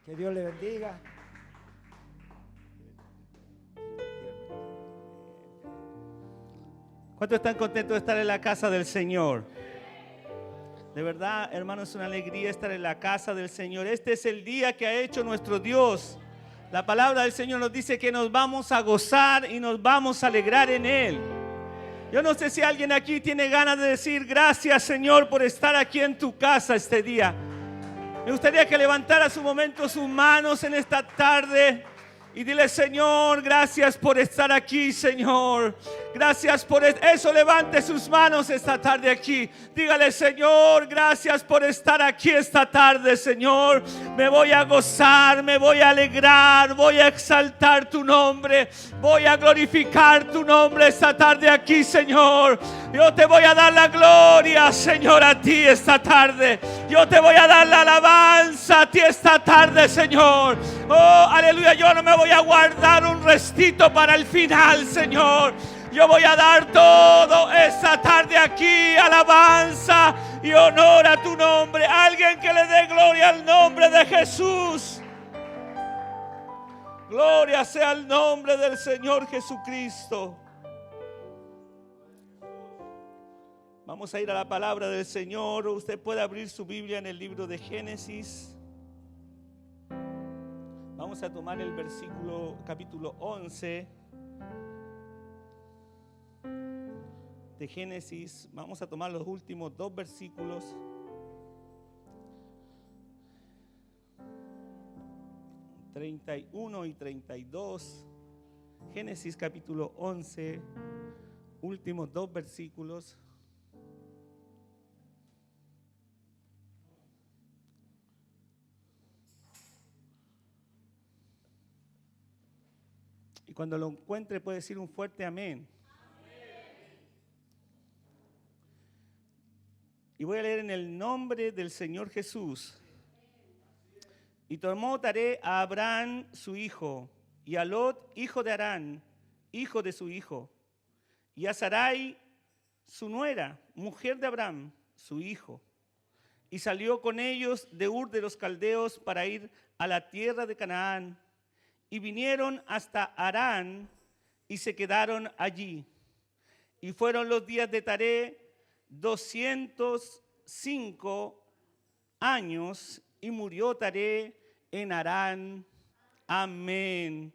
Que Dios le bendiga. ¿Cuántos están contentos de estar en la casa del Señor? De verdad, hermanos, es una alegría estar en la casa del Señor. Este es el día que ha hecho nuestro Dios. La palabra del Señor nos dice que nos vamos a gozar y nos vamos a alegrar en Él. Yo no sé si alguien aquí tiene ganas de decir gracias, Señor, por estar aquí en tu casa este día. Me gustaría que levantara su momento sus manos en esta tarde y dile: Señor, gracias por estar aquí, Señor. Gracias por eso. Levante sus manos esta tarde aquí. Dígale: Señor, gracias por estar aquí esta tarde, Señor. Me voy a gozar, me voy a alegrar, voy a exaltar tu nombre, voy a glorificar tu nombre esta tarde aquí, Señor. Yo te voy a dar la gloria, Señor, a ti esta tarde. Yo te voy a dar la alabanza a ti esta tarde, Señor. Oh, aleluya. Yo no me voy a guardar un restito para el final, Señor. Yo voy a dar todo esta tarde aquí, alabanza y honor a tu nombre. Alguien que le dé gloria al nombre de Jesús. Gloria sea el nombre del Señor Jesucristo. Vamos a ir a la palabra del Señor. Usted puede abrir su Biblia en el libro de Génesis. Vamos a tomar el versículo, capítulo 11 de Génesis. Vamos a tomar los últimos dos versículos. (31 y 32). Génesis capítulo 11, últimos dos versículos. Y cuando lo encuentre puede decir un fuerte amén. Y voy a leer en el nombre del Señor Jesús. Y tomó Taré a Abraham su hijo, y a Lot hijo de Harán, hijo de su hijo, y a Sarai su nuera, mujer de Abraham, su hijo. Y salió con ellos de Ur de los Caldeos para ir a la tierra de Canaán. Y vinieron hasta Harán y se quedaron allí. Y fueron los días de Taré 205 años, y murió Taré en Harán. Amén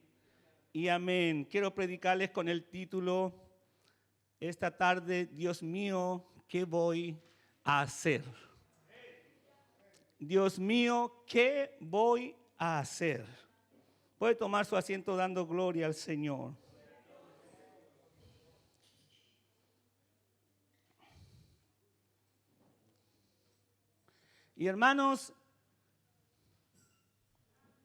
y amén. Quiero predicarles con el título esta tarde: Dios mío, ¿qué voy a hacer? Dios mío, ¿qué voy a hacer? Puede tomar su asiento dando gloria al Señor. Y hermanos,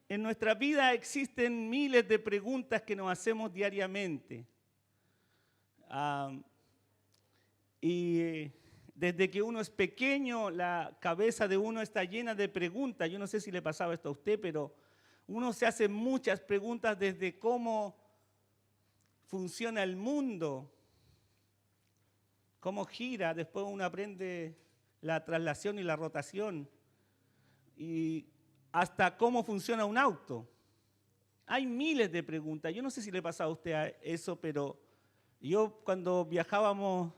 en nuestra vida existen miles de preguntas que nos hacemos diariamente. Y desde que uno es pequeño, la cabeza de uno está llena de preguntas. Yo no sé si le pasaba esto a usted, pero uno se hace muchas preguntas desde cómo funciona el mundo, cómo gira. Después uno aprende la traslación y la rotación, y hasta cómo funciona un auto. Hay miles de preguntas. Yo no sé si le pasaba a usted eso, pero yo cuando viajábamos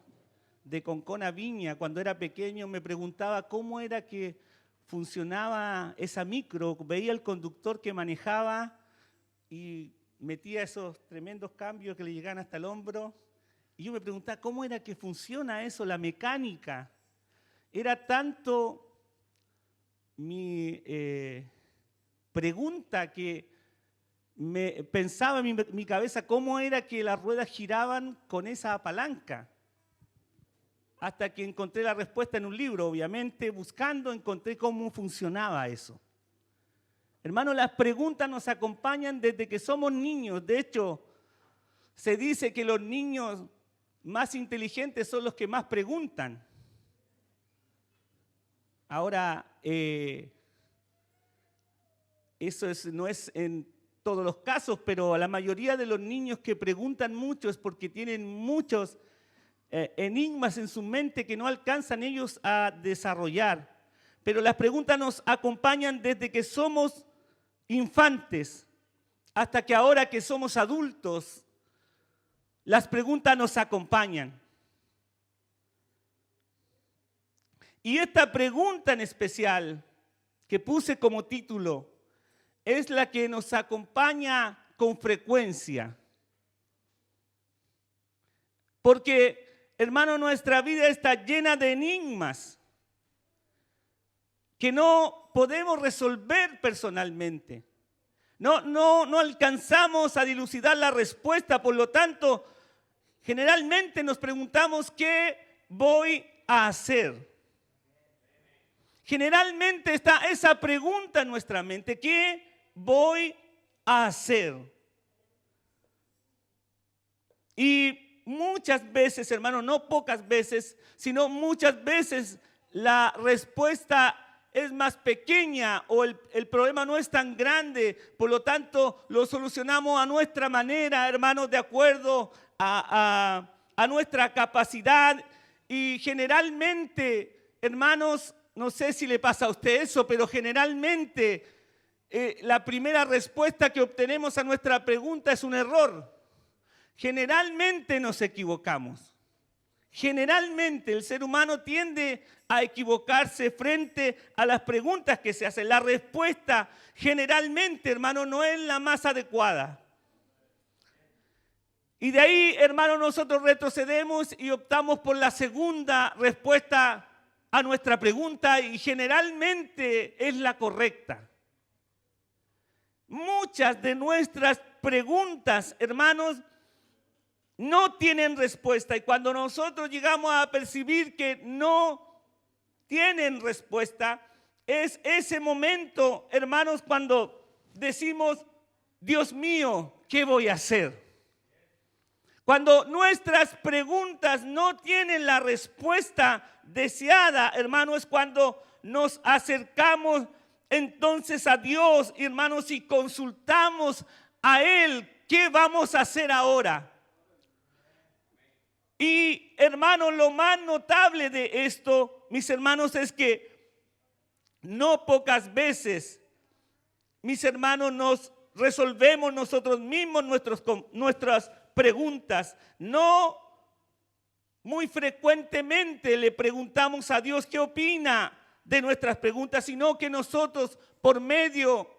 de Concón a Viña, cuando era pequeño, me preguntaba cómo era que funcionaba esa micro. Veía el conductor que manejaba y metía esos tremendos cambios que le llegaban hasta el hombro. Y yo me preguntaba cómo era que funciona eso, la mecánica. Era tanto mi pregunta que me pensaba en mi cabeza cómo era que las ruedas giraban con esa palanca. Hasta que encontré la respuesta en un libro, obviamente, buscando encontré cómo funcionaba eso. Hermanos, las preguntas nos acompañan desde que somos niños. De hecho, se dice que los niños más inteligentes son los que más preguntan. Ahora, eso no es en todos los casos, pero la mayoría de los niños que preguntan mucho es porque tienen muchos enigmas en su mente que no alcanzan ellos a desarrollar. Pero las preguntas nos acompañan desde que somos infantes hasta que ahora que somos adultos, las preguntas nos acompañan. Y esta pregunta en especial que puse como título es la que nos acompaña con frecuencia. Porque, hermano, nuestra vida está llena de enigmas que no podemos resolver personalmente. No alcanzamos a dilucidar la respuesta, por lo tanto, generalmente nos preguntamos ¿qué voy a hacer? Generalmente está esa pregunta en nuestra mente, ¿qué voy a hacer? Y muchas veces, hermano, no pocas veces, sino muchas veces la respuesta es más pequeña o el problema no es tan grande, por lo tanto lo solucionamos a nuestra manera, hermanos, de acuerdo a nuestra capacidad. Y generalmente, hermanos, no sé si le pasa a usted eso, pero generalmente la primera respuesta que obtenemos a nuestra pregunta es un error. Generalmente nos equivocamos. Generalmente el ser humano tiende a equivocarse frente a las preguntas que se hacen. La respuesta generalmente, hermano, no es la más adecuada. Y de ahí, hermano, nosotros retrocedemos y optamos por la segunda respuesta a nuestra pregunta y generalmente es la correcta. Muchas de nuestras preguntas, hermanos, no tienen respuesta, y cuando nosotros llegamos a percibir que no tienen respuesta, es ese momento, hermanos, cuando decimos, Dios mío, ¿qué voy a hacer? Cuando nuestras preguntas no tienen la respuesta deseada, hermanos, es cuando nos acercamos entonces a Dios, hermanos, y consultamos a Él, ¿qué vamos a hacer ahora? Y, hermanos, lo más notable de esto, mis hermanos, es que no pocas veces, mis hermanos, nos resolvemos nosotros mismos nuestras preguntas. No muy frecuentemente le preguntamos a Dios qué opina de nuestras preguntas, sino que nosotros, por medio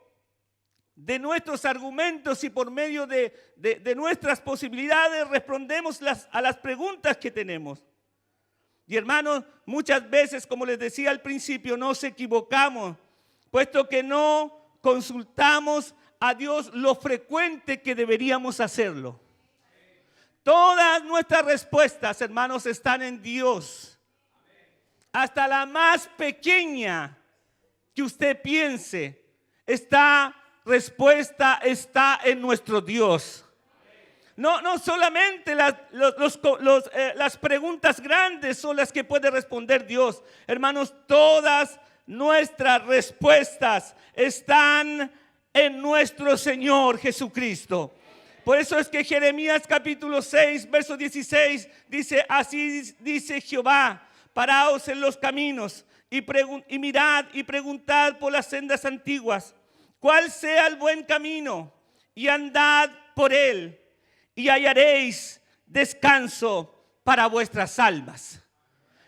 de nuestros argumentos y por medio de nuestras posibilidades, respondemos a las preguntas que tenemos. Y hermanos, muchas veces, como les decía al principio, nos equivocamos, puesto que no consultamos a Dios lo frecuente que deberíamos hacerlo. Todas nuestras respuestas, hermanos, están en Dios. Hasta la más pequeña que usted piense, respuesta está en nuestro Dios. No solamente las preguntas grandes son las que puede responder Dios. Hermanos, todas nuestras respuestas están en nuestro Señor Jesucristo. Por eso es que Jeremías capítulo 6, verso 16 dice, así dice Jehová, paraos en los caminos y mirad y preguntad por las sendas antiguas, cuál sea el buen camino, y andad por él, y hallaréis descanso para vuestras almas.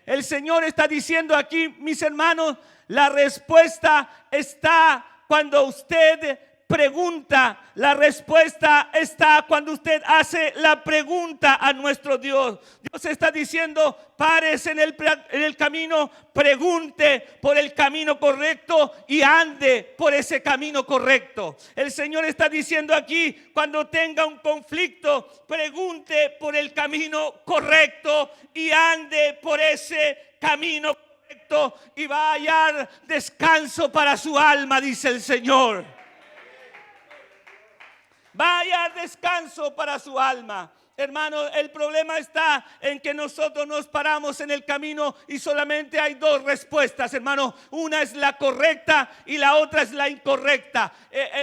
El Señor está diciendo aquí, mis hermanos, la respuesta está cuando usted pregunta, la respuesta está cuando usted hace la pregunta a nuestro Dios. Dios está diciendo, párese en el camino, pregunte por el camino correcto y ande por ese camino correcto. El Señor está diciendo aquí, cuando tenga un conflicto, pregunte por el camino correcto y ande por ese camino correcto y va a hallar descanso para su alma, dice el Señor. Vaya descanso para su alma. Hermano, el problema está en que nosotros nos paramos en el camino y solamente hay dos respuestas, hermano. Una es la correcta y la otra es la incorrecta.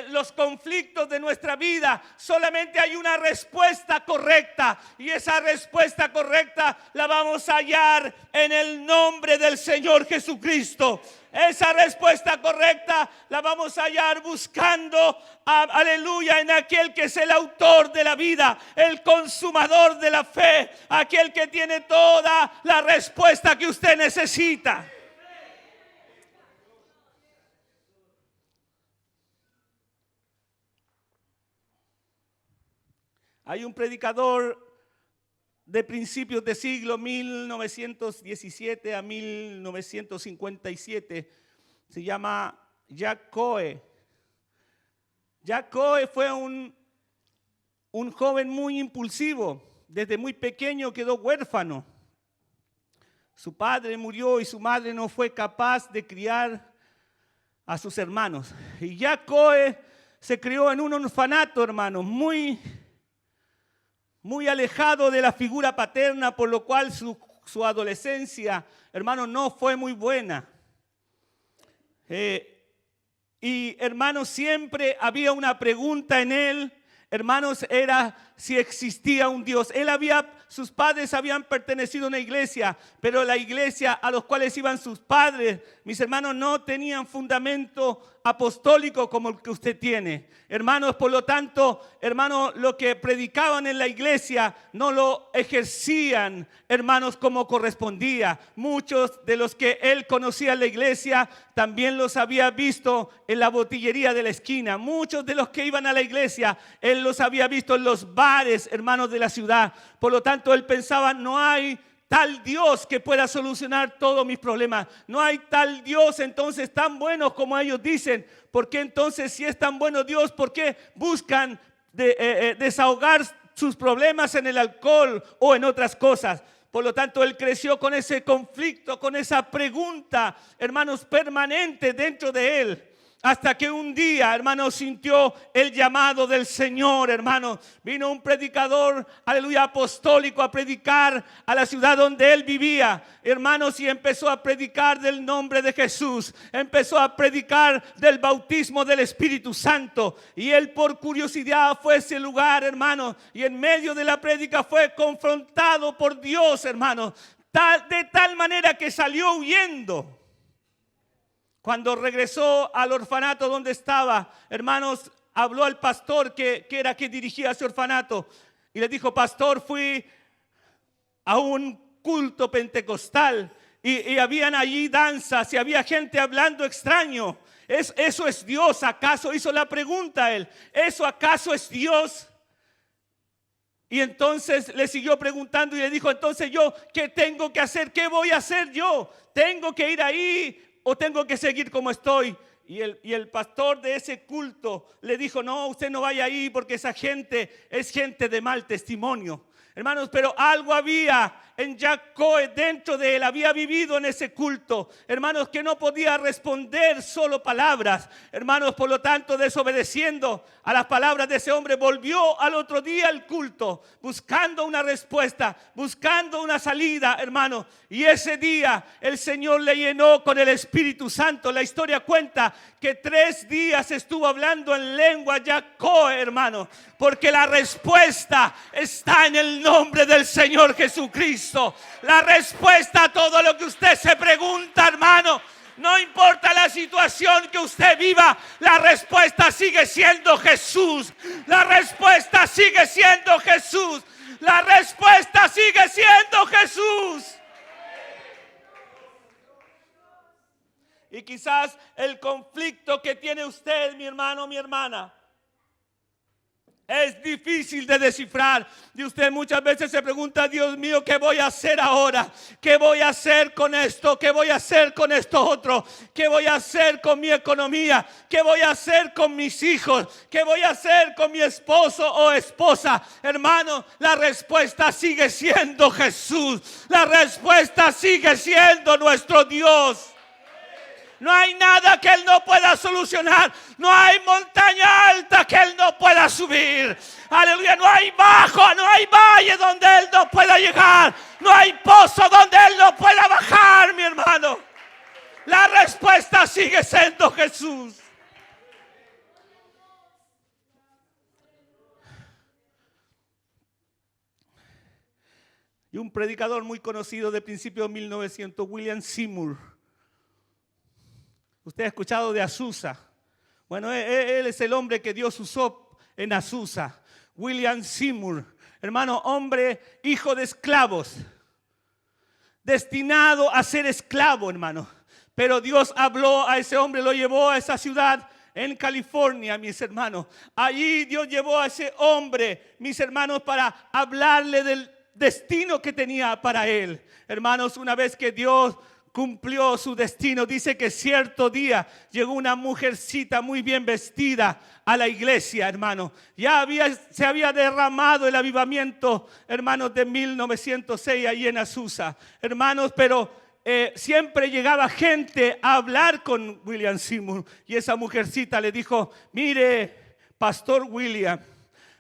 Los conflictos de nuestra vida, solamente hay una respuesta correcta, y esa respuesta correcta la vamos a hallar en el nombre del Señor Jesucristo. Esa respuesta correcta la vamos a hallar buscando, aleluya, en aquel que es el autor de la vida, el consumador de la fe, aquel que tiene toda la respuesta que usted necesita. Hay un predicador de principios de siglo 1917 a 1957, se llama Jack Coe. Jack Coe fue un joven muy impulsivo. Desde muy pequeño quedó huérfano. Su padre murió y su madre no fue capaz de criar a sus hermanos. Y Jack Coe se crió en un orfanato, hermanos, muy alejado de la figura paterna, por lo cual su adolescencia, hermanos, no fue muy buena. Y hermanos, siempre había una pregunta en él, hermanos, era si existía un Dios. Sus padres habían pertenecido a una iglesia, pero la iglesia a los cuales iban sus padres, mis hermanos, no tenían fundamento apostólico como el que usted tiene. Hermanos, por lo tanto, hermanos, lo que predicaban en la iglesia no lo ejercían, hermanos, como correspondía. Muchos de los que él conocía en la iglesia también los había visto en la botillería de la esquina. Muchos de los que iban a la iglesia, él los había visto en los bares, hermanos, de la ciudad. Por lo tanto, él pensaba, no hay tal Dios que pueda solucionar todos mis problemas. No hay tal Dios entonces tan bueno como ellos dicen. ¿Por qué entonces, si es tan bueno Dios, por qué buscan desahogar sus problemas en el alcohol o en otras cosas? Por lo tanto, él creció con ese conflicto, con esa pregunta, hermanos, permanente dentro de él. Hasta que un día, hermano, sintió el llamado del Señor, hermano. Vino un predicador, aleluya, apostólico a predicar a la ciudad donde él vivía, hermanos, y empezó a predicar del nombre de Jesús. Empezó a predicar del bautismo del Espíritu Santo. Y él, por curiosidad, fue a ese lugar, hermano, y en medio de la prédica fue confrontado por Dios, hermano, de tal manera que salió huyendo. Cuando regresó al orfanato donde estaba, hermanos, habló al pastor que dirigía ese orfanato y le dijo: pastor, fui a un culto pentecostal y habían allí danzas y había gente hablando extraño. ¿Eso es Dios acaso? Hizo la pregunta él. ¿Eso acaso es Dios? Y entonces le siguió preguntando y le dijo: entonces yo, ¿qué tengo que hacer? ¿Qué voy a hacer yo? ¿Tengo que ir ahí o tengo que seguir como estoy? Y el pastor de ese culto le dijo: no, usted no vaya ahí porque esa gente es gente de mal testimonio. Hermanos, pero algo había en Jack Coe dentro de él. Había vivido en ese culto, hermanos, que no podía responder solo palabras. Hermanos, por lo tanto, desobedeciendo a las palabras de ese hombre, volvió al otro día al culto, buscando una respuesta, buscando una salida, hermanos. Y ese día el Señor le llenó con el Espíritu Santo. La historia cuenta que 3 días estuvo hablando en lengua Jack Coe, hermano, porque la respuesta está en el nombre del Señor Jesucristo. La respuesta a todo lo que usted se pregunta, hermano, no importa la situación que usted viva, la respuesta sigue siendo Jesús. La respuesta sigue siendo Jesús. La respuesta sigue siendo Jesús. Y quizás el conflicto que tiene usted, mi hermano, mi hermana, es difícil de descifrar. Y usted muchas veces se pregunta: Dios mío, ¿qué voy a hacer ahora? ¿Qué voy a hacer con esto? ¿Qué voy a hacer con esto otro? ¿Qué voy a hacer con mi economía? ¿Qué voy a hacer con mis hijos? ¿Qué voy a hacer con mi esposo o esposa? Hermano, la respuesta sigue siendo Jesús. La respuesta sigue siendo nuestro Dios. No hay nada que Él no pueda solucionar. No hay montaña alta que Él no pueda subir. Aleluya. No hay no hay valle donde Él no pueda llegar. No hay pozo donde Él no pueda bajar, mi hermano. La respuesta sigue siendo Jesús. Y un predicador muy conocido de principios de 1900, William Seymour, Usted ha escuchado de Azusa. Bueno, él es el hombre que Dios usó en Azusa. William Seymour, hermano, hombre, hijo de esclavos, destinado a ser esclavo, hermano. Pero Dios habló a ese hombre, lo llevó a esa ciudad en California, mis hermanos. Allí Dios llevó a ese hombre, mis hermanos, para hablarle del destino que tenía para él. Hermanos, una vez que Dios cumplió su destino, dice que cierto día llegó una mujercita muy bien vestida a la iglesia, hermano. Se había derramado el avivamiento, hermanos, de 1906 ahí en Azusa, hermanos, pero siempre llegaba gente a hablar con William Seymour, y esa mujercita le dijo: mire, Pastor William,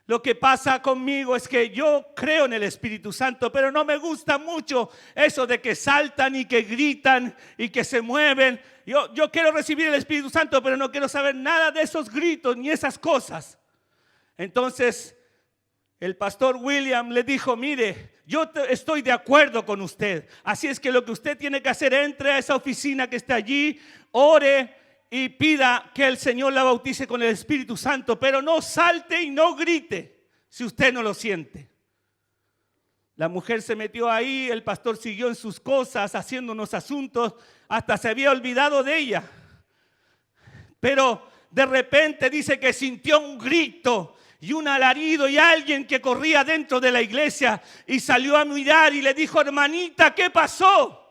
lo que pasa conmigo es que yo creo en el Espíritu Santo, pero no me gusta mucho eso de que saltan y que gritan y que se mueven. Yo quiero recibir el Espíritu Santo, pero no quiero saber nada de esos gritos ni esas cosas. Entonces el pastor William le dijo: mire, yo estoy de acuerdo con usted. Así es que lo que usted tiene que hacer, entre a esa oficina que está allí, ore y pida que el Señor la bautice con el Espíritu Santo, pero no salte y no grite si usted no lo siente. La mujer se metió ahí, el pastor siguió en sus cosas, haciendo unos asuntos, hasta se había olvidado de ella. Pero de repente dice que sintió un grito y un alarido, y alguien que corría dentro de la iglesia y salió a mirar y le dijo: hermanita, ¿qué pasó?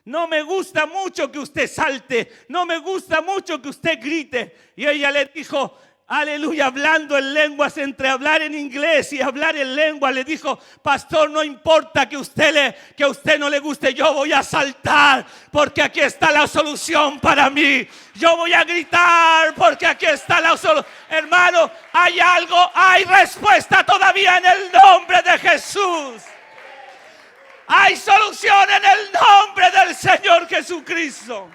No me gusta mucho que usted salte, no me gusta mucho que usted grite. Y ella le dijo: aleluya, hablando en lenguas, entre hablar en inglés y hablar en lengua, le dijo: pastor, no importa que a usted no le guste, yo voy a saltar porque aquí está la solución para mí. Yo voy a gritar porque aquí está la solución. Hermano, hay algo, hay respuesta todavía en el nombre de Jesús. Hay solución en el nombre del Señor Jesucristo.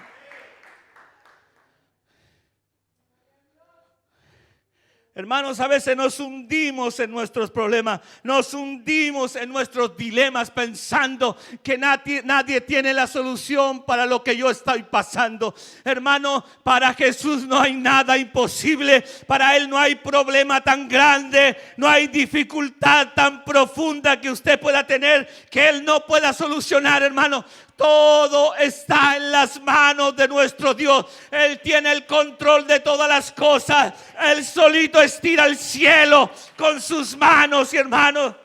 Hermanos, a veces nos hundimos en nuestros problemas, nos hundimos en nuestros dilemas pensando que nadie tiene la solución para lo que yo estoy pasando. Hermano, para Jesús no hay nada imposible, para Él no hay problema tan grande, no hay dificultad tan profunda que usted pueda tener que Él no pueda solucionar, hermano. Todo está en las manos de nuestro Dios. Él tiene el control de todas las cosas. Él solito estira el cielo con sus manos, y hermanos,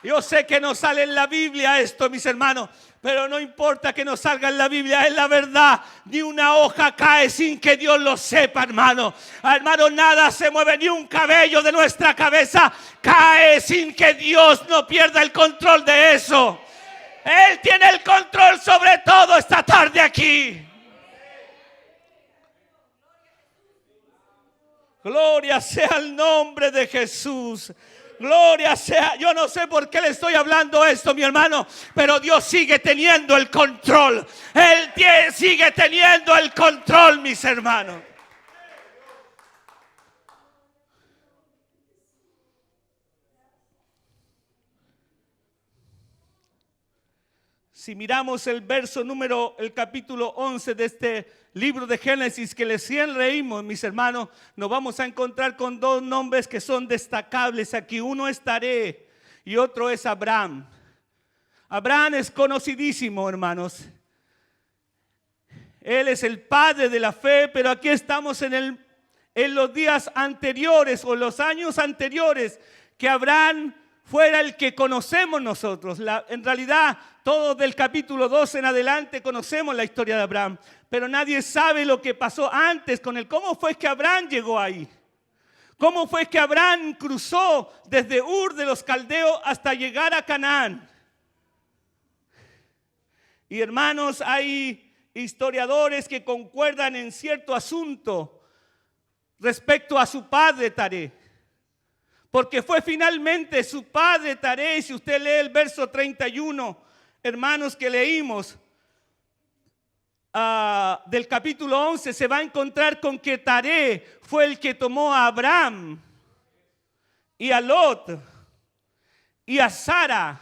yo sé que no sale en la Biblia esto, mis hermanos, pero no importa que no salga en la Biblia, es la verdad. Ni una hoja cae sin que Dios lo sepa, hermano. Hermano, nada se mueve, ni un cabello de nuestra cabeza cae sin que Dios no pierda el control de eso. Él tiene el control sobre todo esta tarde aquí. Gloria sea el nombre de Jesús. Gloria sea. Yo no sé por qué le estoy hablando esto, mi hermano, pero Dios sigue teniendo el control. Él sigue teniendo el control, mis hermanos. Si miramos el capítulo 11 de este libro de Génesis que recién leímos, mis hermanos, nos vamos a encontrar con dos nombres que son destacables aquí. Uno es Taré y otro es Abraham. Abraham es conocidísimo, hermanos. Él es el padre de la fe, pero aquí estamos en los días anteriores o los años anteriores que Abraham fuera el que conocemos nosotros. En realidad, todos del capítulo 2 en adelante conocemos la historia de Abraham, pero nadie sabe lo que pasó antes con él. ¿Cómo fue que Abraham llegó ahí? ¿Cómo fue que Abraham cruzó desde Ur de los Caldeos hasta llegar a Canaán? Y hermanos, hay historiadores que concuerdan en cierto asunto respecto a su padre Taré. Porque fue finalmente su padre Taré. Si usted lee el verso 31, hermanos, que leímos del capítulo 11, se va a encontrar con que Taré fue el que tomó a Abraham y a Lot y a Sara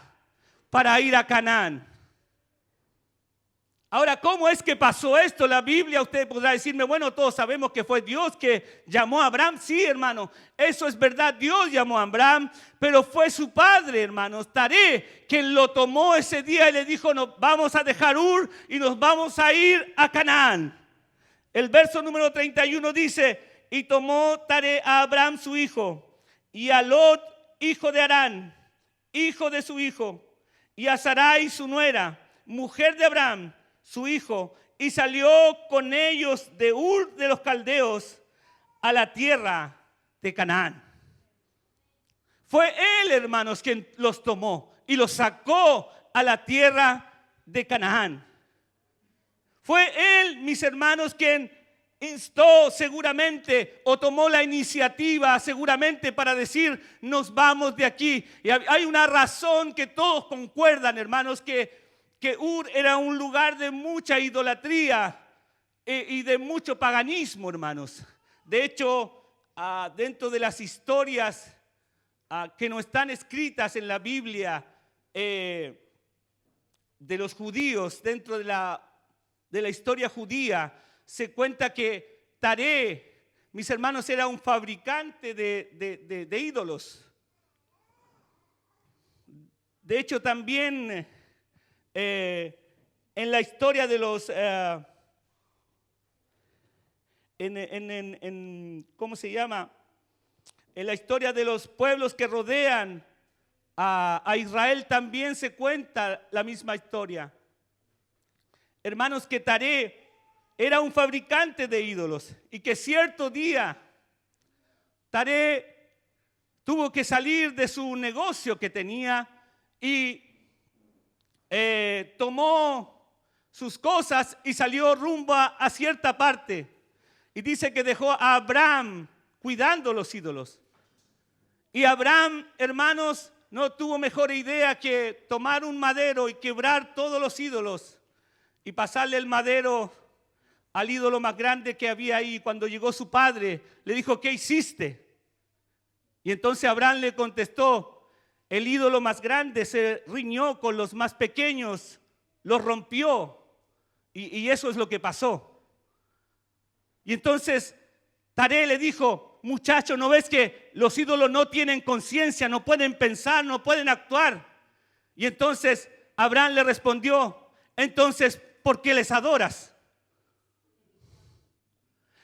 para ir a Canaán. Ahora, ¿cómo es que pasó esto? La Biblia, usted podrá decirme, bueno, todos sabemos que fue Dios que llamó a Abraham. Sí, hermano, eso es verdad, Dios llamó a Abraham, pero fue su padre, hermanos, Taré, quien lo tomó ese día y le dijo, no, vamos a dejar Ur y nos vamos a ir a Canaán. El verso número 31 dice, y tomó Taré a Abraham su hijo, y a Lot, hijo de Harán, hijo de su hijo, y a Sarai su nuera, mujer de Abraham, su hijo, y salió con ellos de Ur de los Caldeos a la tierra de Canaán. Fue él, hermanos, quien los tomó y los sacó a la tierra de Canaán. Fue él, mis hermanos, quien instó seguramente o tomó la iniciativa seguramente para decir, nos vamos de aquí. Y hay una razón que todos concuerdan, hermanos, que Ur era un lugar de mucha idolatría y de mucho paganismo, hermanos. De hecho, dentro de las historias que no están escritas en la Biblia de los judíos, dentro de la historia judía, se cuenta que Taré, mis hermanos, era un fabricante de ídolos. De hecho, también en la historia de los ¿cómo se llama? En la historia de los pueblos que rodean a Israel también se cuenta la misma historia. Hermanos, que Taré era un fabricante de ídolos y que cierto día Taré tuvo que salir de su negocio que tenía y tomó sus cosas y salió rumbo a cierta parte. Y dice que dejó a Abraham cuidando los ídolos. Y Abraham, hermanos, no tuvo mejor idea que tomar un madero y quebrar todos los ídolos y pasarle el madero al ídolo más grande que había ahí. Cuando llegó su padre, le dijo, ¿qué hiciste? Y entonces Abraham le contestó, el ídolo más grande se riñó con los más pequeños, los rompió. Y eso es lo que pasó. Y entonces Taré le dijo, muchacho, ¿no ves que los ídolos no tienen conciencia, no pueden pensar, no pueden actuar? Y entonces Abraham le respondió, entonces, ¿por qué les adoras?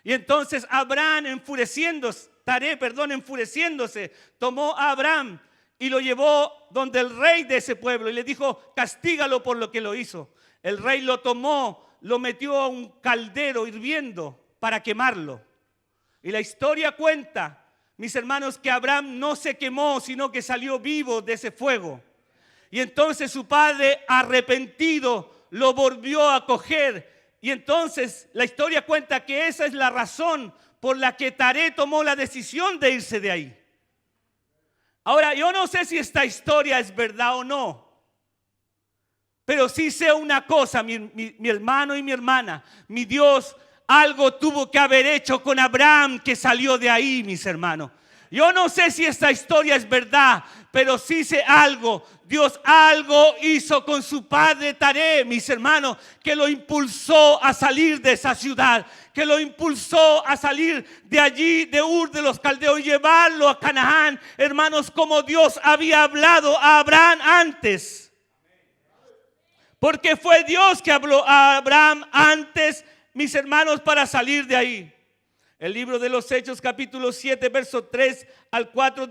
Y entonces Abraham enfureciéndose, tomó a Abraham y lo llevó donde el rey de ese pueblo y le dijo, castígalo por lo que lo hizo. El rey lo tomó, lo metió a un caldero hirviendo para quemarlo. Y la historia cuenta, mis hermanos, que Abraham no se quemó, sino que salió vivo de ese fuego. Y entonces su padre, arrepentido, lo volvió a coger. Y entonces la historia cuenta que esa es la razón por la que Taré tomó la decisión de irse de ahí. Ahora, yo no sé si esta historia es verdad o no, pero sí sé una cosa, mi hermano y mi hermana, mi Dios algo tuvo que haber hecho con Abraham que salió de ahí, mis hermanos. Yo no sé si esta historia es verdad, pero sí sé algo. Dios algo hizo con su padre Taré, mis hermanos, que lo impulsó a salir de esa ciudad, que lo impulsó a salir de allí, de Ur de los Caldeos, y llevarlo a Canaán, hermanos, como Dios había hablado a Abraham antes. Porque fue Dios que habló a Abraham antes, mis hermanos, para salir de ahí. El libro de los Hechos, capítulo 7, verso 3 al 4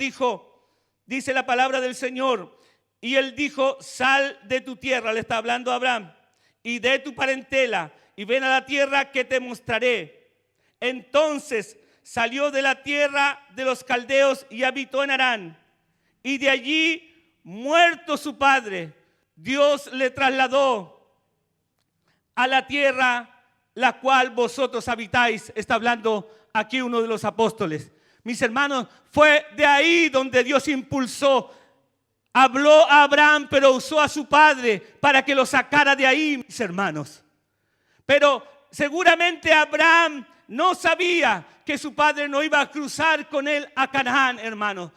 dice la palabra del Señor. Y él dijo, sal de tu tierra, le está hablando a Abraham, y de tu parentela, y ven a la tierra que te mostraré. Entonces salió de la tierra de los caldeos y habitó en Harán. Y de allí, muerto su padre, Dios le trasladó a la tierra la cual vosotros habitáis. Está hablando aquí uno de los apóstoles. Mis hermanos, fue de ahí donde Dios impulsó. Habló a Abraham, pero usó a su padre para que lo sacara de ahí, mis hermanos. Pero seguramente Abraham no sabía que su padre no iba a cruzar con él a Canaán, hermanos.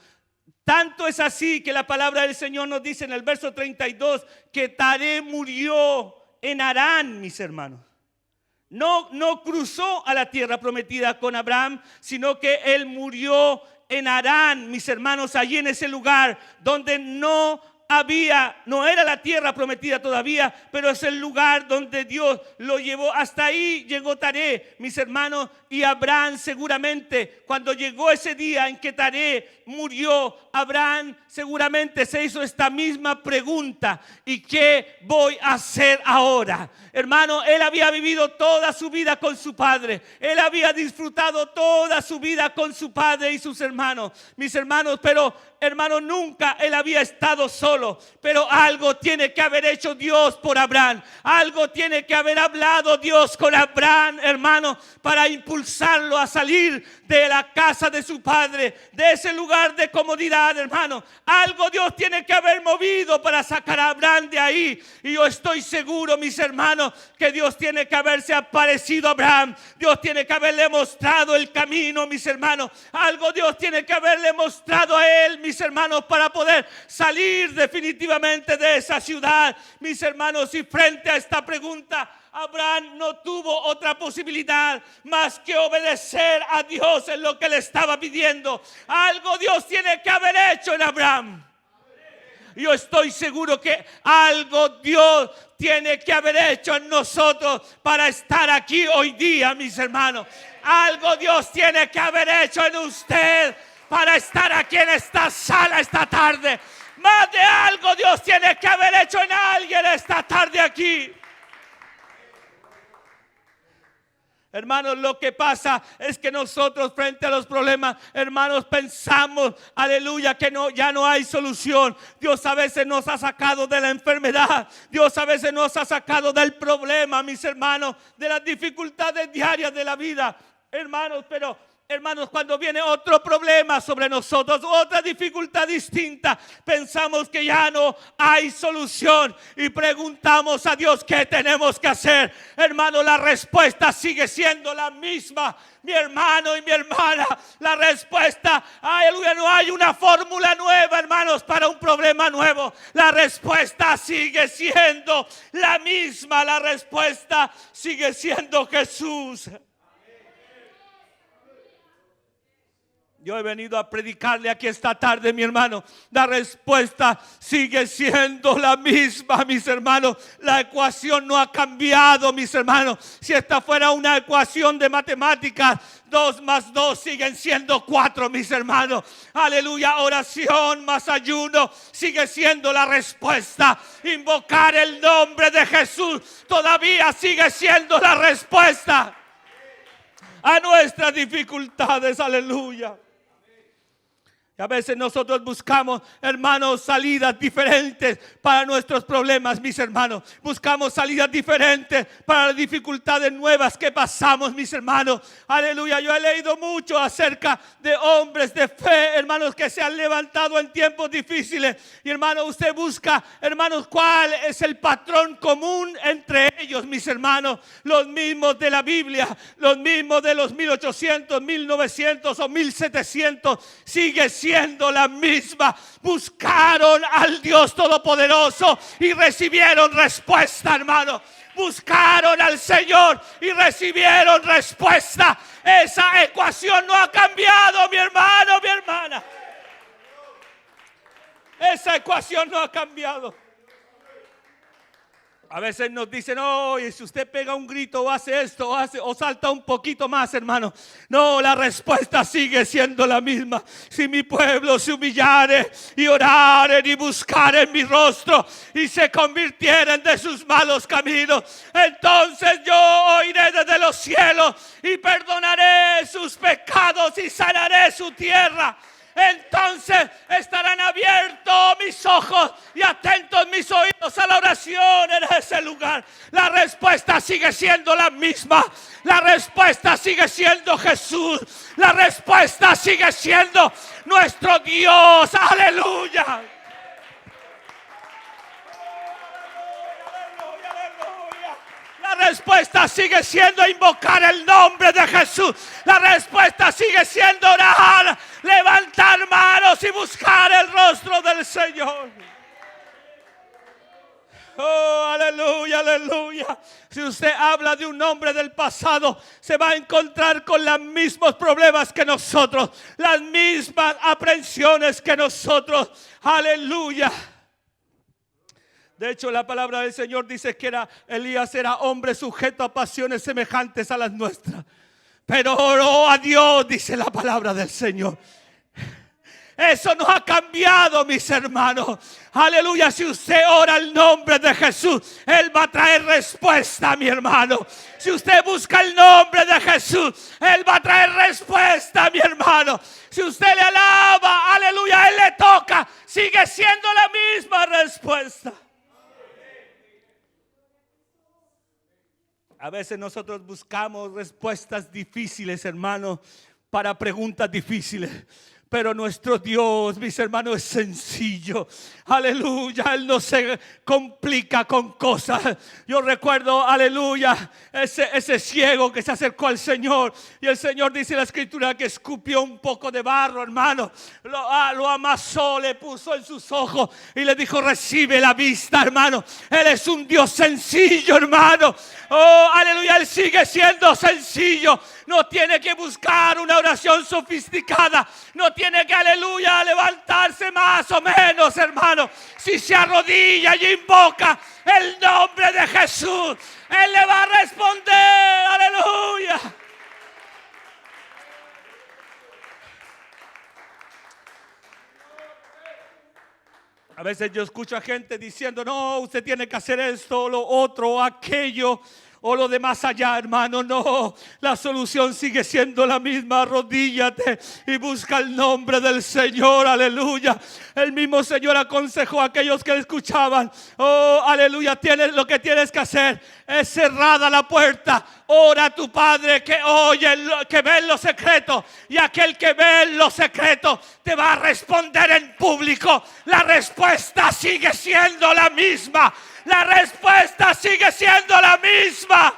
Tanto es así que la palabra del Señor nos dice en el verso 32 que Taré murió en Harán, mis hermanos. No cruzó a la tierra prometida con Abraham, sino que él murió en Harán, mis hermanos, allí en ese lugar donde no era la tierra prometida todavía, pero es el lugar donde Dios lo llevó. Hasta ahí llegó Taré, mis hermanos, y Abraham seguramente, cuando llegó ese día en que Taré murió, Abraham seguramente se hizo esta misma pregunta: ¿y qué voy a hacer ahora? Hermano, él había vivido toda su vida con su padre, él había disfrutado toda su vida con su padre y sus hermanos, mis hermanos, pero hermano, nunca él había estado solo. Pero algo tiene que haber hecho Dios por Abraham, algo tiene que haber hablado Dios con Abraham, hermano, para impulsarlo a salir de la casa de su padre, de ese lugar de comodidad, hermano. Algo Dios tiene que haber movido para sacar a Abraham de ahí. Y yo estoy seguro, mis hermanos, que Dios tiene que haberse aparecido a Abraham. Dios tiene que haberle mostrado el camino, mis hermanos. Algo Dios tiene que haberle mostrado a él, mis hermanos, para poder salir definitivamente de esa ciudad, mis hermanos. Y frente a esta pregunta, Abraham no tuvo otra posibilidad más que obedecer a Dios en lo que le estaba pidiendo. Algo Dios tiene que haber hecho en Abraham. Yo estoy seguro que algo Dios tiene que haber hecho en nosotros para estar aquí hoy día, mis hermanos. Algo Dios tiene que haber hecho en usted para estar aquí en esta sala esta tarde. Más de algo Dios tiene que haber hecho en alguien esta tarde aquí. Hermanos, lo que pasa es que nosotros frente a los problemas, hermanos, pensamos, aleluya, que ya no hay solución. Dios a veces nos ha sacado de la enfermedad. Dios a veces nos ha sacado del problema, mis hermanos, de las dificultades diarias de la vida, hermanos, pero hermanos, cuando viene otro problema sobre nosotros, otra dificultad distinta, pensamos que ya no hay solución y preguntamos a Dios qué tenemos que hacer. Hermano, la respuesta sigue siendo la misma, mi hermano y mi hermana. La respuesta, aleluya, no hay una fórmula nueva, hermanos, para un problema nuevo. La respuesta sigue siendo la misma. La respuesta sigue siendo Jesús. Yo he venido a predicarle aquí esta tarde, mi hermano. La respuesta sigue siendo la misma, mis hermanos. La ecuación no ha cambiado, mis hermanos. Si esta fuera una ecuación de matemáticas, 2 más 2 siguen siendo 4, mis hermanos. Aleluya, oración más ayuno sigue siendo la respuesta. Invocar el nombre de Jesús todavía sigue siendo la respuesta a nuestras dificultades. Aleluya. A veces nosotros buscamos, hermanos, salidas diferentes para nuestros problemas, mis hermanos. Buscamos salidas diferentes para las dificultades nuevas que pasamos, mis hermanos. Aleluya, yo he leído mucho acerca de hombres de fe, hermanos, que se han levantado en tiempos difíciles. Y hermano, usted busca, hermanos, cuál es el patrón común entre ellos, mis hermanos. Los mismos de la Biblia, los mismos de los 1800, 1900 o 1700, sigue siendo la misma. Buscaron al Dios Todopoderoso y recibieron respuesta, hermano. Buscaron al Señor y recibieron respuesta. Esa ecuación no ha cambiado, mi hermano, mi hermana. Esa ecuación no ha cambiado. A veces nos dicen, oye, si usted pega un grito o hace esto o salta un poquito más, hermano. No, la respuesta sigue siendo la misma. Si mi pueblo se humillare y oraren y buscaren mi rostro y se convirtieren de sus malos caminos, entonces yo oiré desde los cielos y perdonaré sus pecados y sanaré su tierra. Entonces estarán abiertos mis ojos y atentos mis oídos a la oración en ese lugar. La respuesta sigue siendo la misma. La respuesta sigue siendo Jesús. La respuesta sigue siendo nuestro Dios. Aleluya. La respuesta sigue siendo invocar el nombre de Jesús. La respuesta sigue siendo orar, levantar manos y buscar el rostro del Señor. Oh, aleluya, aleluya. Si usted habla de un hombre del pasado, se va a encontrar con los mismos problemas que nosotros, las mismas aprensiones que nosotros, aleluya. De hecho, la palabra del Señor dice que Elías era hombre sujeto a pasiones semejantes a las nuestras, pero oró a Dios, dice la palabra del Señor. Eso no ha cambiado, mis hermanos. Aleluya, si usted ora el nombre de Jesús, Él va a traer respuesta, mi hermano. Si usted busca el nombre de Jesús, Él va a traer respuesta, mi hermano. Si usted le alaba, aleluya, Él le toca, sigue siendo la misma respuesta. A veces nosotros buscamos respuestas difíciles, hermano, para preguntas difíciles. Pero nuestro Dios, mis hermanos, es sencillo. Aleluya, Él no se complica con cosas. Yo recuerdo, aleluya, ese ciego que se acercó al Señor. Y el Señor dice en la Escritura que escupió un poco de barro, hermano. Lo amasó, le puso en sus ojos y le dijo: recibe la vista, hermano. Él es un Dios sencillo, hermano. Oh, aleluya, Él sigue siendo sencillo. No tiene que buscar una oración sofisticada. No tiene que, aleluya, levantarse más o menos, hermano. Si se arrodilla y invoca el nombre de Jesús, Él le va a responder, aleluya. A veces yo escucho a gente diciendo: no, usted tiene que hacer esto, lo otro, aquello, o lo de más allá, hermano. No, la solución sigue siendo la misma. Arrodíllate y busca el nombre del Señor, aleluya. El mismo Señor aconsejó a aquellos que le escuchaban: oh, aleluya, lo que tienes que hacer es cerrada la puerta. Ora a tu Padre que oye, que ve en lo secreto, y aquel que ve en lo secreto te va a responder en público. La respuesta sigue siendo la misma. La respuesta sigue siendo la misma.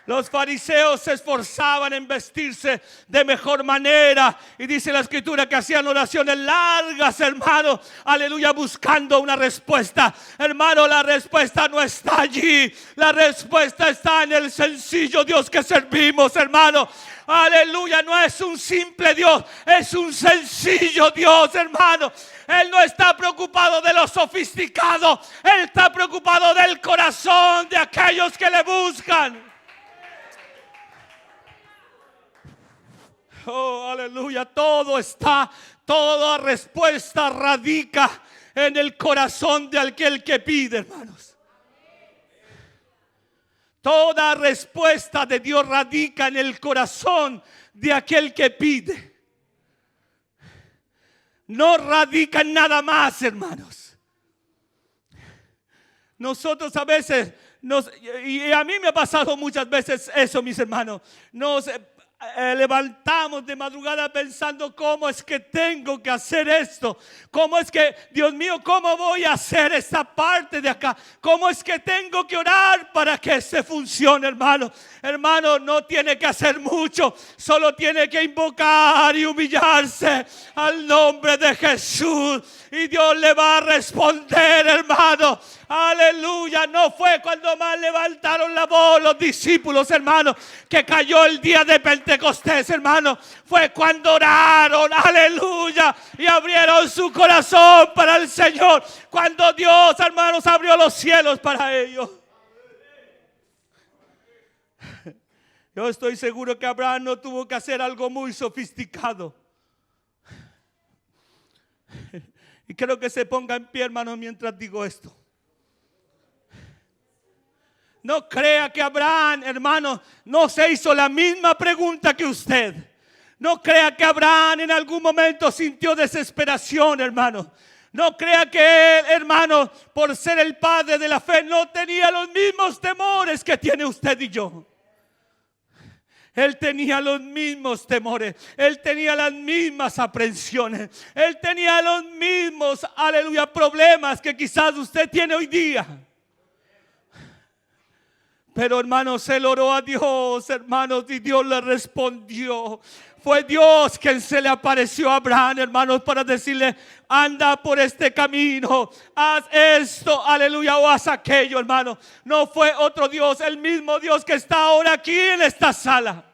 Los fariseos se esforzaban en vestirse de mejor manera, y dice la Escritura que hacían oraciones largas, hermano, aleluya, buscando una respuesta. Hermano, la respuesta no está allí. La respuesta está en el sencillo Dios que servimos, hermano. Aleluya, no es un simple Dios, es un sencillo Dios, hermano. Él no está preocupado de lo sofisticado, Él está preocupado del corazón de aquellos que le buscan. Oh, aleluya, toda respuesta radica en el corazón de aquel que pide, hermanos. Toda respuesta de Dios radica en el corazón de aquel que pide. No radica en nada más, hermanos. Nosotros a veces, y a mí me ha pasado muchas veces eso, mis hermanos, nos levantamos de madrugada pensando: ¿cómo es que tengo que hacer esto? ¿Cómo es que, Dios mío, cómo voy a hacer esta parte de acá? ¿Cómo es que tengo que orar para que se funcione, hermano? Hermano, no tiene que hacer mucho, solo tiene que invocar y humillarse al nombre de Jesús, y Dios le va a responder, hermano. Aleluya, no fue cuando más levantaron la voz los discípulos, hermano, que cayó el día de Pentecostés, hermano. Fue cuando oraron, aleluya, y abrieron su corazón para el Señor. Cuando Dios, hermanos, abrió los cielos para ellos. Yo estoy seguro que Abraham no tuvo que hacer algo muy sofisticado. Y quiero que se ponga en pie, hermano, mientras digo esto. No crea que Abraham, hermano, no se hizo la misma pregunta que usted. No crea que Abraham en algún momento sintió desesperación, hermano. No crea que él, hermano, por ser el padre de la fe, no tenía los mismos temores que tiene usted y yo. Él tenía los mismos temores, él tenía las mismas aprensiones, él tenía los mismos, aleluya, problemas que quizás usted tiene hoy día. Pero hermanos, él oró a Dios, hermanos, y Dios le respondió. Fue Dios quien se le apareció a Abraham, hermanos, para decirle: anda por este camino, haz esto, aleluya, o haz aquello, hermano. No fue otro Dios, el mismo Dios que está ahora aquí en esta sala.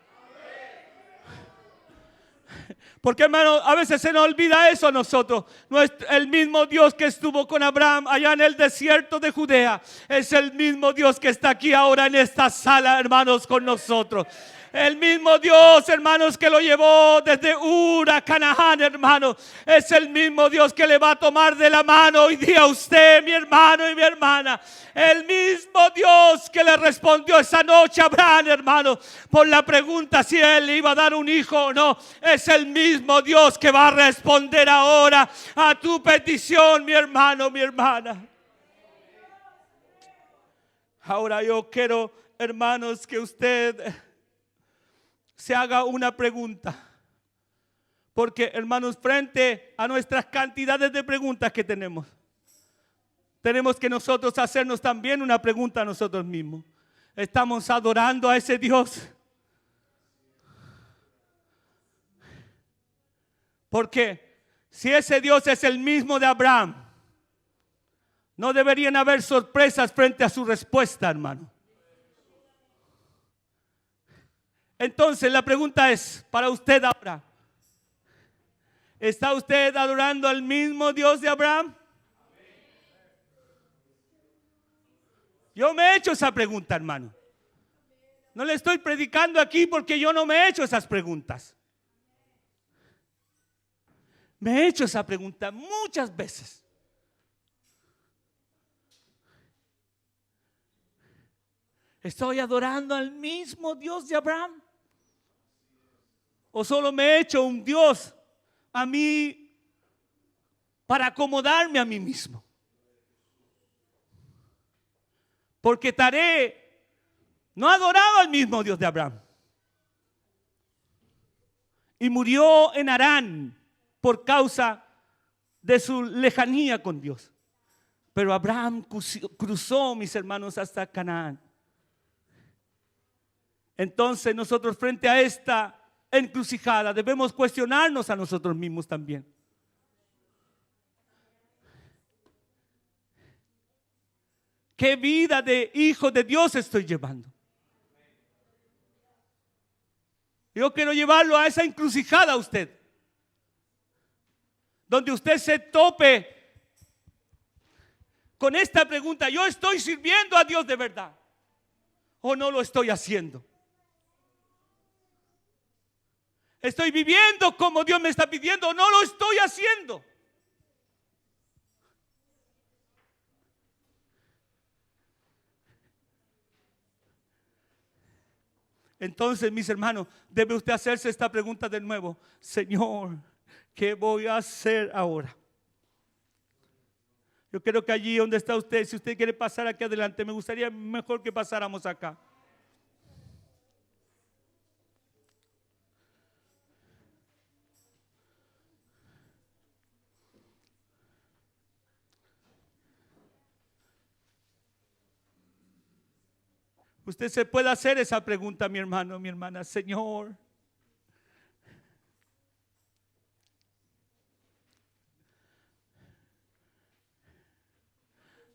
Porque, hermano, a veces se nos olvida eso a nosotros. No es el mismo Dios que estuvo con Abraham allá en el desierto de Judea. Es el mismo Dios que está aquí ahora en esta sala, hermanos, con nosotros. El mismo Dios, hermanos, que lo llevó desde Ur a Canaán, hermanos. Es el mismo Dios que le va a tomar de la mano hoy día a usted, mi hermano y mi hermana. El mismo Dios que le respondió esa noche a Abraham, hermano, por la pregunta si él le iba a dar un hijo o no. Es el mismo Dios que va a responder ahora a tu petición, mi hermano, mi hermana. Ahora yo quiero, hermanos, que usted se haga una pregunta. Porque, hermanos, frente a nuestras cantidades de preguntas que tenemos que nosotros hacernos también una pregunta a nosotros mismos. ¿Estamos adorando a ese Dios? Porque si ese Dios es el mismo de Abraham, no deberían haber sorpresas frente a su respuesta, hermano. Entonces la pregunta es para usted ahora: ¿está usted adorando al mismo Dios de Abraham? Yo me he hecho esa pregunta, hermano. No le estoy predicando aquí porque yo no me he hecho esas preguntas. Me he hecho esa pregunta muchas veces. ¿Estoy adorando al mismo Dios de Abraham? ¿O solo me he hecho un Dios a mí para acomodarme a mí mismo? Porque Taré no adoraba al mismo Dios de Abraham. Y murió en Harán por causa de su lejanía con Dios. Pero Abraham cruzó, mis hermanos, hasta Canaán. Entonces nosotros frente a esta encrucijada debemos cuestionarnos a nosotros mismos también. ¿Qué vida de hijo de Dios estoy llevando? Yo quiero llevarlo a esa encrucijada a usted, donde usted se tope con esta pregunta: ¿yo estoy sirviendo a Dios de verdad o no lo estoy haciendo? ¿Estoy viviendo como Dios me está pidiendo o no lo estoy haciendo? Entonces, mis hermanos, debe usted hacerse esta pregunta de nuevo: Señor, ¿qué voy a hacer ahora? Yo quiero que allí donde está usted, si usted quiere pasar aquí adelante, me gustaría mejor que pasáramos acá. Usted se puede hacer esa pregunta, mi hermano, mi hermana: Señor,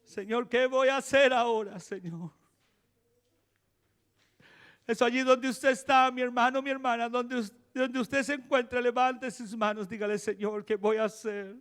Señor, ¿qué voy a hacer ahora, Señor? Eso allí donde usted está, mi hermano, mi hermana, donde usted se encuentra, levante sus manos, dígale: Señor, ¿qué voy a hacer?